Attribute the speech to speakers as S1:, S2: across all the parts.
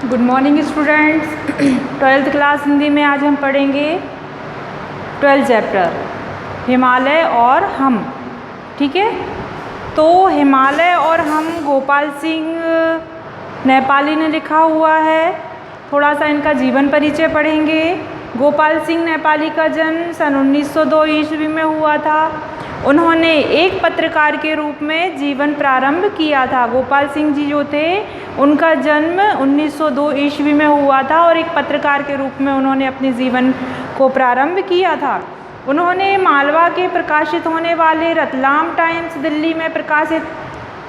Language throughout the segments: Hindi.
S1: Good morning students. 12th class Hindi में आज हम पढ़ेंगे 12th चैप्टर हिमालय और हम। ठीक है, तो हिमालय और हम गोपाल सिंह नेपाली ने लिखा हुआ है। थोड़ा सा इनका जीवन परिचय पढ़ेंगे। गोपाल सिंह नेपाली का जन्म सन 1902 ईस्वी में हुआ था। उन्होंने एक पत्रकार के रूप में जीवन प्रारंभ किया था। गोपाल सिंह जी जो थे उनका जन्म 1902 ईस्वी में हुआ था और एक पत्रकार के रूप में उन्होंने अपने जीवन को प्रारंभ किया था। उन्होंने मालवा के प्रकाशित होने वाले रतलाम टाइम्स दिल्ली में प्रकाशित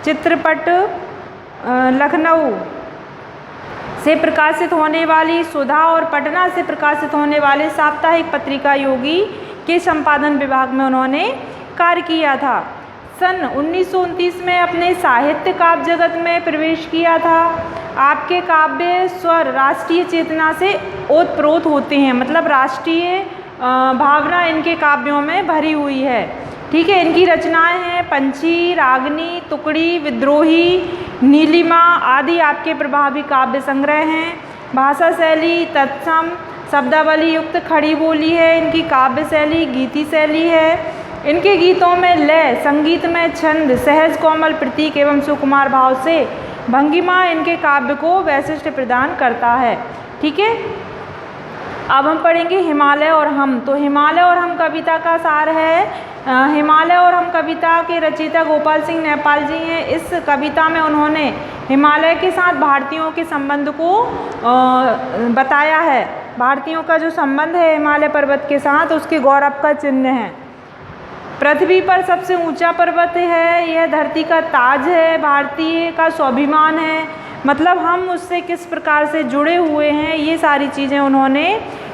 S1: चित्रपट, लखनऊ से प्रकाशित होने वाली सुधा और पटना से प्रकाशित होने वाले साप्ताहिक पत्रिका योगी के संपादन विभाग में उन्होंने कार्य किया था। सन 1929 में अपने साहित्य काव्य जगत में प्रवेश किया था। आपके काव्य स्वर राष्ट्रीय चेतना से ओतप्रोत होते हैं, मतलब राष्ट्रीय भावना इनके काव्यों में भरी हुई है। ठीक है, इनकी रचनाएं हैं पंछी, रागनी, टुकड़ी, विद्रोही, नीलिमा आदि आपके प्रभावी काव्य संग्रह हैं। भाषा शैली तत्सम शब्दावली युक्त खड़ी बोली है। इनकी काव्य शैली गीति शैली है। इनके गीतों में लय, संगीत में छंद, सहज कोमल प्रतीक एवं सुकुमार भाव से भंगिमा इनके काव्य को वैशिष्ट्य प्रदान करता है। ठीक है, अब हम पढ़ेंगे हिमालय और हम। तो हिमालय और हम कविता का सार है। हिमालय और हम कविता के रचयिता गोपाल सिंह नेपाल जी हैं। इस कविता में उन्होंने हिमालय के साथ भारतीयों के संबंध को बताया है। भारतीयों का जो संबंध है हिमालय पर्वत के साथ, उसके गौरव का चिन्ह है। पृथ्वी पर सबसे ऊंचा पर्वत है, यह धरती का ताज है, भारतीय का स्वाभिमान है, मतलब हम उससे किस प्रकार से जुड़े हुए हैं, ये सारी चीज़ें उन्होंने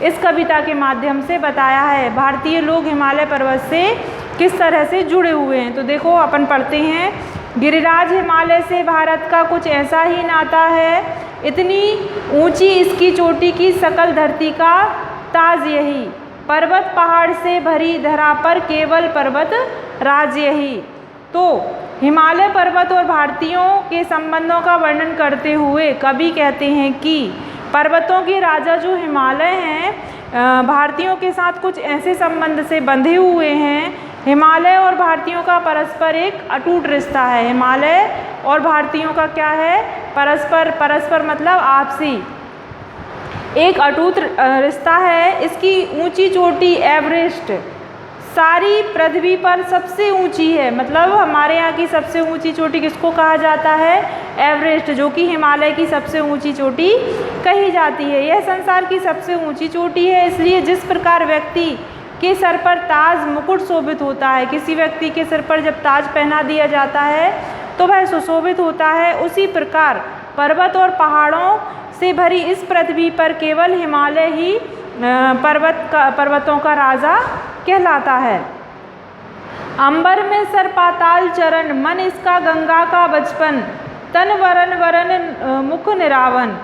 S1: इस कविता के माध्यम से बताया है। भारतीय लोग हिमालय पर्वत से किस तरह से जुड़े हुए हैं। तो देखो अपन पढ़ते हैं, गिरिराज हिमालय से भारत का कुछ ऐसा ही नाता है, इतनी ऊंची इसकी चोटी की सकल धरती का ताज यही, पर्वत पहाड़ से भरी धरा पर केवल पर्वत राज यही। तो हिमालय पर्वत और भारतीयों के संबंधों का वर्णन करते हुए कवि कहते हैं कि पर्वतों के राजा जो हिमालय हैं, भारतीयों के साथ कुछ ऐसे संबंध से बंधे हुए हैं। हिमालय और भारतीयों का परस्पर एक अटूट रिश्ता है। हिमालय और भारतीयों का क्या है? परस्पर मतलब आपसी एक अटूट रिश्ता है। इसकी ऊंची चोटी एवरेस्ट सारी पृथ्वी पर सबसे ऊंची है, मतलब हमारे यहाँ की सबसे ऊंची चोटी किसको कहा जाता है? एवरेस्ट, जो कि हिमालय की सबसे ऊंची चोटी कही जाती है। यह संसार की सबसे ऊंची चोटी है। इसलिए जिस प्रकार व्यक्ति के सर पर ताज मुकुट शोभित होता है, किसी व्यक्ति के सिर पर जब ताज पहना दिया जाता है तो वह सुशोभित होता है, उसी प्रकार पर्वत और पहाड़ों से भरी इस पृथ्वी पर केवल हिमालय ही पर्वतों का राजा कहलाता है। अंबर में सर पाताल चरण, मन इसका गंगा का बचपन, तन वरन वरन मुख निरावन।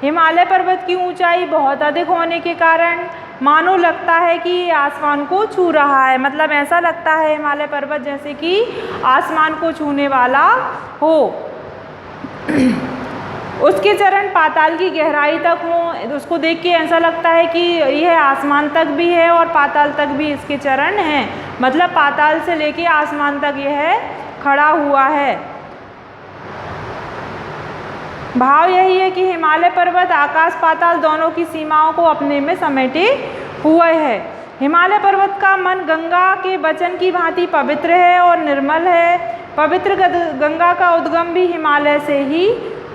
S1: हिमालय पर्वत की ऊंचाई बहुत अधिक होने के कारण मानो लगता है कि ये आसमान को छू रहा है, मतलब ऐसा लगता है हिमालय पर्वत जैसे कि आसमान को छूने वाला हो। उसके चरण पाताल की गहराई तक हों, उसको देख के ऐसा लगता है कि यह आसमान तक भी है और पाताल तक भी इसके चरण हैं, मतलब पाताल से लेके आसमान तक यह खड़ा हुआ है। भाव यही है कि हिमालय पर्वत आकाश पाताल दोनों की सीमाओं को अपने में समेटे हुए है। हिमालय पर्वत का मन गंगा के वचन की भांति पवित्र है और निर्मल है। पवित्र गंगा का उद्गम भी हिमालय से ही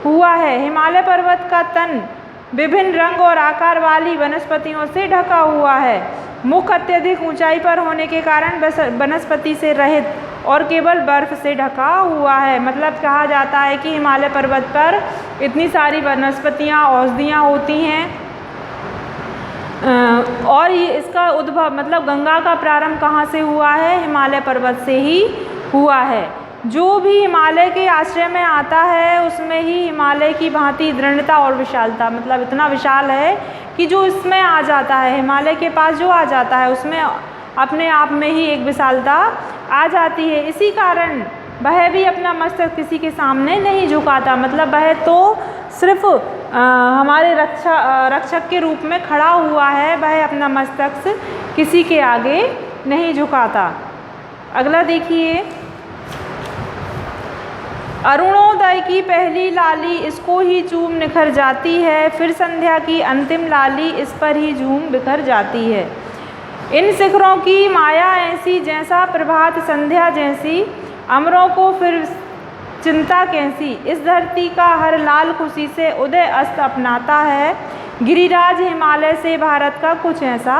S1: हुआ है। हिमालय पर्वत का तन विभिन्न रंग और आकार वाली वनस्पतियों से ढका हुआ है। मुख अत्यधिक ऊंचाई पर होने के कारण वनस्पति से रहित और केवल बर्फ से ढका हुआ है, मतलब कहा जाता है कि हिमालय पर्वत पर इतनी सारी वनस्पतियां, औषधियां होती हैं। और ये इसका उद्भव मतलब गंगा का प्रारंभ कहाँ से हुआ है? हिमालय पर्वत से ही हुआ है। जो भी हिमालय के आश्रय में आता है उसमें ही हिमालय की भांति दृढ़ता और विशालता, मतलब इतना विशाल है कि जो इसमें आ जाता है, हिमालय के पास जो आ जाता है उसमें अपने आप में ही एक विशालता आ जाती है। इसी कारण वह भी अपना मस्तक किसी के सामने नहीं झुकाता, मतलब वह तो सिर्फ हमारे रक्षक के रूप में खड़ा हुआ है, वह अपना मस्तक किसी के आगे नहीं झुकाता। अगला देखिए, अरुणोदय की पहली लाली इसको ही चूम निखर जाती है, फिर संध्या की अंतिम लाली इस पर ही झूम बिखर जाती है। इन शिखरों की माया ऐसी, जैसा प्रभात संध्या जैसी, अमरों को फिर चिंता कैसी। इस धरती का हर लाल खुशी से उदय अस्त अपनाता है, गिरिराज हिमालय से भारत का कुछ ऐसा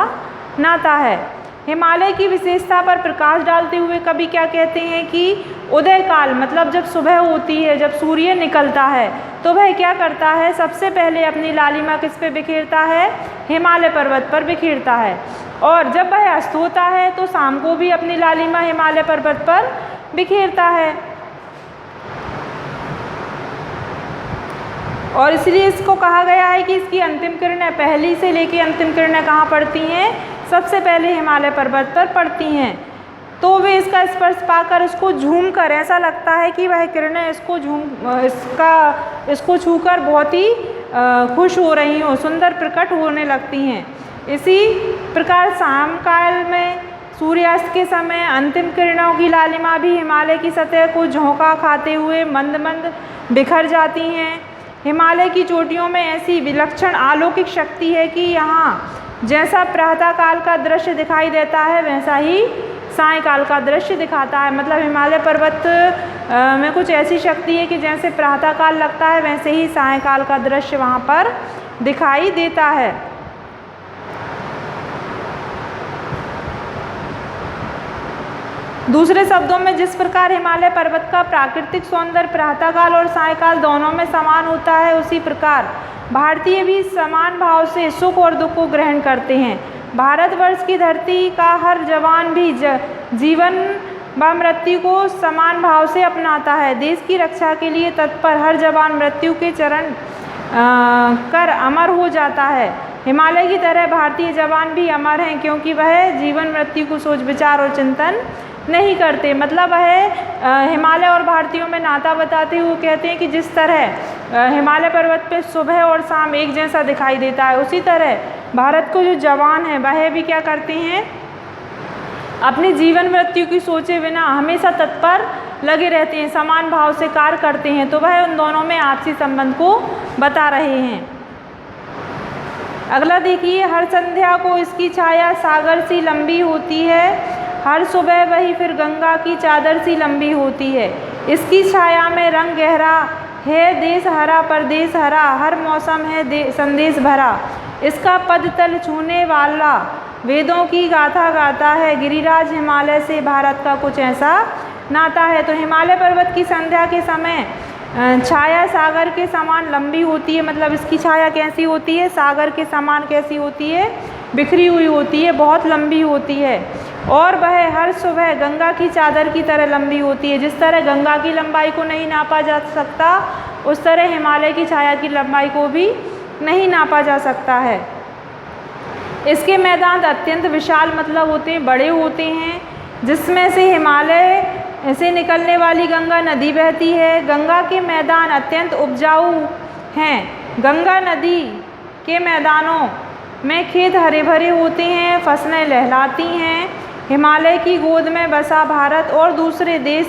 S1: नाता है। हिमालय की विशेषता पर प्रकाश डालते हुए कवि क्या कहते हैं कि उदय काल, मतलब जब सुबह होती है, जब सूर्य निकलता है, तो वह क्या करता है, सबसे पहले अपनी लालिमा किस पे बिखेरता है, हिमालय पर्वत पर बिखेरता है। और जब वह अस्त होता है तो शाम को भी अपनी लालिमा हिमालय पर्वत पर बिखेरता है। और इसलिए इसको कहा गया है कि इसकी अंतिम किरणें, पहली से लेकर अंतिम किरणें कहाँ पड़ती हैं, सबसे पहले हिमालय पर्वत पर पड़ती हैं। तो वे इसका स्पर्श पाकर इसको झूम कर, ऐसा लगता है कि वह किरणें इसको छूकर बहुत ही खुश हो रही हों, सुंदर प्रकट होने लगती हैं। इसी प्रकार शाम काल में सूर्यास्त के समय अंतिम किरणों की लालिमा भी हिमालय की सतह को झोंका खाते हुए मंद मंद बिखर जाती हैं। हिमालय की चोटियों में ऐसी विलक्षण अलौकिक शक्ति है कि यहाँ जैसा प्रातः काल का दृश्य दिखाई देता है, वैसा ही सायंकाल का दृश्य दिखाता है। मतलब हिमालय पर्वत में कुछ ऐसी शक्ति है कि जैसे प्रातः काल लगता है, वैसे ही सायंकाल का दृश्य वहाँ पर दिखाई देता है। दूसरे शब्दों में, जिस प्रकार हिमालय पर्वत का प्राकृतिक सौंदर्य प्रातःकाल और सायंकाल दोनों में समान होता है, उसी प्रकार भारतीय भी समान भाव से सुख और दुख को ग्रहण करते हैं। भारतवर्ष की धरती का हर जवान भी जीवन व मृत्यु को समान भाव से अपनाता है। देश की रक्षा के लिए तत्पर हर जवान मृत्यु के चरण कर अमर हो जाता है। हिमालय की तरह भारतीय जवान भी अमर हैं, क्योंकि वह जीवन मृत्यु को सोच विचार और चिंतन नहीं करते। मतलब वह हिमालय और भारतीयों में नाता बताते हुए कहते हैं कि जिस तरह हिमालय पर्वत पे सुबह और शाम एक जैसा दिखाई देता है, उसी तरह भारत को जो जवान है वह भी क्या करते हैं, अपने जीवन मृत्यु की सोचे बिना हमेशा तत्पर लगे रहते हैं, समान भाव से कार्य करते हैं। तो वह उन दोनों में आपसी संबंध को बता रहे हैं। अगला देखिए, हर संध्या को इसकी छाया सागर सी लंबी होती है, हर सुबह वही फिर गंगा की चादर सी लंबी होती है। इसकी छाया में रंग गहरा है, देश हरा परदेश हरा, हर मौसम है संदेश भरा। इसका पद तल छूने वाला वेदों की गाथा गाता है, गिरिराज हिमालय से भारत का कुछ ऐसा नाता है। तो हिमालय पर्वत की संध्या के समय छाया सागर के समान लंबी होती है। मतलब इसकी छाया कैसी होती है, सागर के समान कैसी होती है, बिखरी हुई होती है, बहुत लंबी होती है। और वह हर सुबह गंगा की चादर की तरह लंबी होती है। जिस तरह गंगा की लंबाई को नहीं नापा जा सकता, उस तरह हिमालय की छाया की लंबाई को भी नहीं नापा जा सकता है। इसके मैदान अत्यंत विशाल मतलब होते हैं, बड़े होते हैं, जिसमें से हिमालय से निकलने वाली गंगा नदी बहती है। गंगा के मैदान अत्यंत उपजाऊ हैं। गंगा नदी के मैदानों में खेत हरे भरे होते हैं, फसलें लहलाती हैं। हिमालय की गोद में बसा भारत और दूसरे देश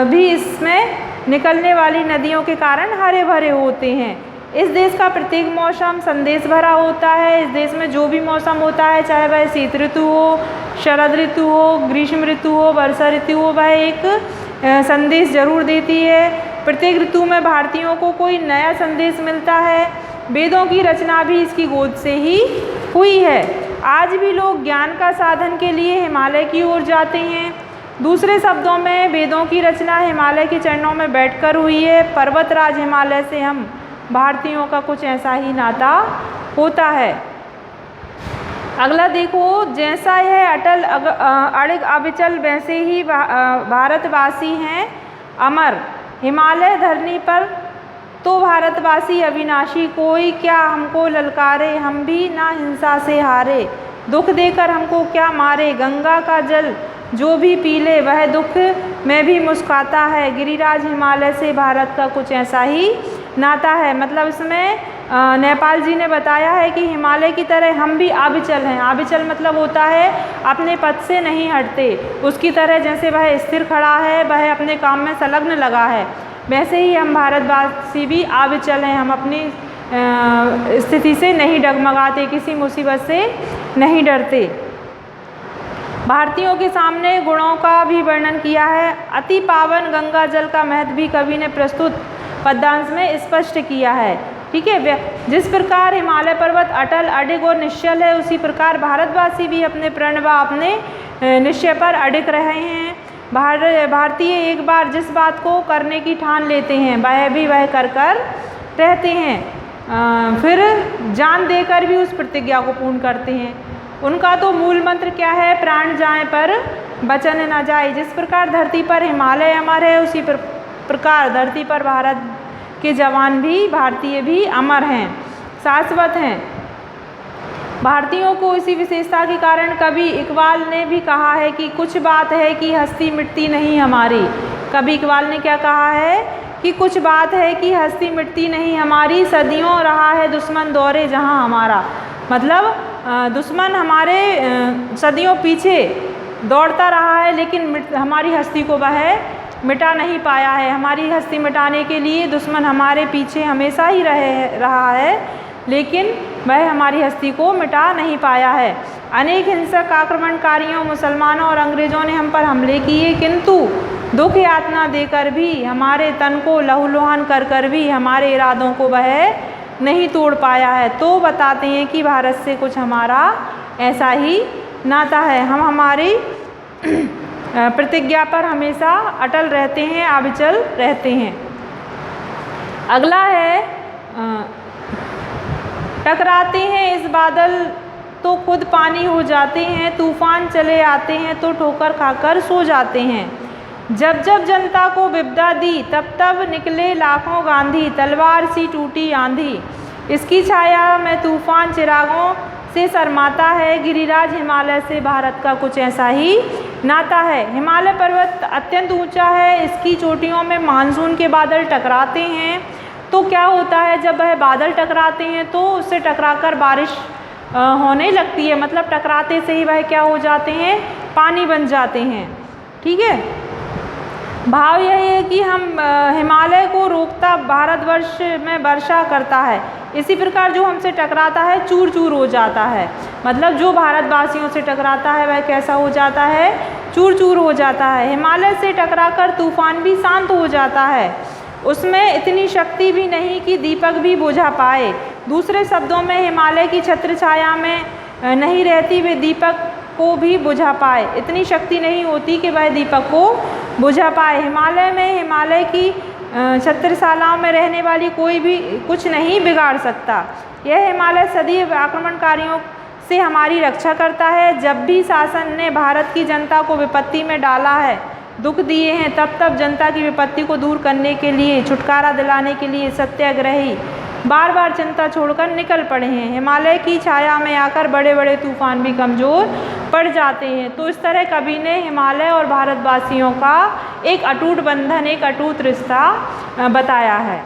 S1: भी इसमें निकलने वाली नदियों के कारण हरे भरे होते हैं। इस देश का प्रत्येक मौसम संदेश भरा होता है। इस देश में जो भी मौसम होता है, चाहे वह शीत ऋतु हो, शरद ऋतु हो, ग्रीष्म ऋतु हो, वर्षा ऋतु हो, वह एक संदेश जरूर देती है। प्रत्येक ऋतु में भारतीयों को कोई नया संदेश मिलता है। वेदों की रचना भी इसकी गोद से ही हुई है। आज भी लोग ज्ञान का साधन के लिए हिमालय की ओर जाते हैं। दूसरे शब्दों में, वेदों की रचना हिमालय के चरणों में बैठकर हुई है। पर्वतराज हिमालय से हम भारतीयों का कुछ ऐसा ही नाता होता है। अगला देखो, जैसा यह अटल अड़िग अविचल, वैसे ही भारतवासी हैं अमर। हिमालय धरनी पर तो भारतवासी अविनाशी, कोई क्या हमको ललकारे, हम भी ना हिंसा से हारे। दुख देकर हमको क्या मारे, गंगा का जल जो भी पी ले वह दुख में भी मुस्कुराता है। गिरिराज हिमालय से भारत का कुछ ऐसा ही नाता है। मतलब इसमें नेपाल जी ने बताया है कि हिमालय की तरह हम भी अविचल हैं। अविचल मतलब होता है अपने पद से नहीं हटते। उसकी तरह जैसे वह स्थिर खड़ा है, वह अपने काम में संलग्न लगा है, वैसे ही हम भारतवासी भी अविचल हैं। हम अपनी स्थिति से नहीं डगमगाते, किसी मुसीबत से नहीं डरते। भारतीयों के सामने गुणों का भी वर्णन किया है। अति पावन गंगा जल का महत्व भी कवि ने प्रस्तुत पद्यांश में स्पष्ट किया है। ठीक है, जिस प्रकार हिमालय पर्वत अटल, अडिग और निश्चल है, उसी प्रकार भारतवासी भी अपने प्रण व अपने निश्चय पर अडिग रहे हैं। भारतीय एक बार जिस बात को करने की ठान लेते हैं वह कर रहते हैं, फिर जान देकर भी उस प्रतिज्ञा को पूर्ण करते हैं। उनका तो मूल मंत्र क्या है? प्राण जाए पर वचन न जाए। जिस प्रकार धरती पर हिमालय अमर है, उसी प्रकार धरती पर भारत के जवान भी, भारतीय भी अमर हैं, शाश्वत हैं। भारतीयों को इसी विशेषता के कारण कवि इकबाल ने भी कहा है कि कुछ बात है कि हस्ती मिटती नहीं हमारी। कवि इकबाल ने क्या कहा है कि कुछ बात है कि हस्ती मिटती नहीं हमारी, सदियों रहा है दुश्मन दौरे जहां हमारा। मतलब दुश्मन हमारे सदियों पीछे दौड़ता रहा है, लेकिन हमारी हस्ती को वह मिटा नहीं पाया है। हमारी हस्ती मिटाने के लिए दुश्मन हमारे पीछे हमेशा ही रहा है, लेकिन वह हमारी हस्ती को मिटा नहीं पाया है। अनेक हिंसक आक्रमणकारियों, मुसलमानों और अंग्रेज़ों ने हम पर हमले किए, किंतु दुख यातना देकर भी, हमारे तन को लहूलुहान कर भी हमारे इरादों को वह नहीं तोड़ पाया है। तो बताते हैं कि भारत से कुछ हमारा ऐसा ही नाता है। हम हमारी प्रतिज्ञा पर हमेशा अटल रहते हैं, अविचल रहते हैं। अगला है टकराते हैं इस बादल तो खुद पानी हो जाते हैं, तूफान चले आते हैं तो ठोकर खाकर सो जाते हैं। जब जब जनता को विपदा दी तब तब निकले लाखों गांधी, तलवार सी टूटी आंधी। इसकी छाया में तूफान चिरागों से शर्माता है। गिरिराज हिमालय से भारत का कुछ ऐसा ही नाता है। हिमालय पर्वत अत्यंत ऊंचा है, इसकी चोटियों में मानसून के बादल टकराते हैं। तो क्या होता है, जब वह बादल टकराते हैं तो उससे टकराकर बारिश होने लगती है। मतलब टकराते से ही वह क्या हो जाते हैं, पानी बन जाते हैं। ठीक है, भाव यही है कि हम हिमालय को रोकता भारतवर्ष में वर्षा करता है, इसी प्रकार जो हमसे टकराता है चूर चूर हो जाता है। मतलब जो भारतवासियों से टकराता है वह कैसा हो जाता है, चूर चूर हो जाता है। हिमालय से टकराकर तूफान भी शांत हो जाता है, उसमें इतनी शक्ति भी नहीं कि दीपक भी बुझा पाए। दूसरे शब्दों में हिमालय की छत्र छाया में नहीं रहती, वे दीपक को भी बुझा पाए। इतनी शक्ति नहीं होती कि वह दीपक को बुझा पाए। हिमालय में, हिमालय की छत्रशालाओं में रहने वाली कोई भी कुछ नहीं बिगाड़ सकता। यह हिमालय सदैव आक्रमणकारियों से हमारी रक्षा करता है। जब भी शासन ने भारत की जनता को विपत्ति में डाला है, दुख दिए हैं, तब तब जनता की विपत्ति को दूर करने के लिए, छुटकारा दिलाने के लिए सत्याग्रही बार बार चिंता छोड़कर निकल पड़े हैं। हिमालय की छाया में आकर बड़े बड़े तूफान भी कमज़ोर पड़ जाते हैं। तो इस तरह कवि ने हिमालय और भारतवासियों का एक अटूट बंधन, एक अटूट रिश्ता बताया है।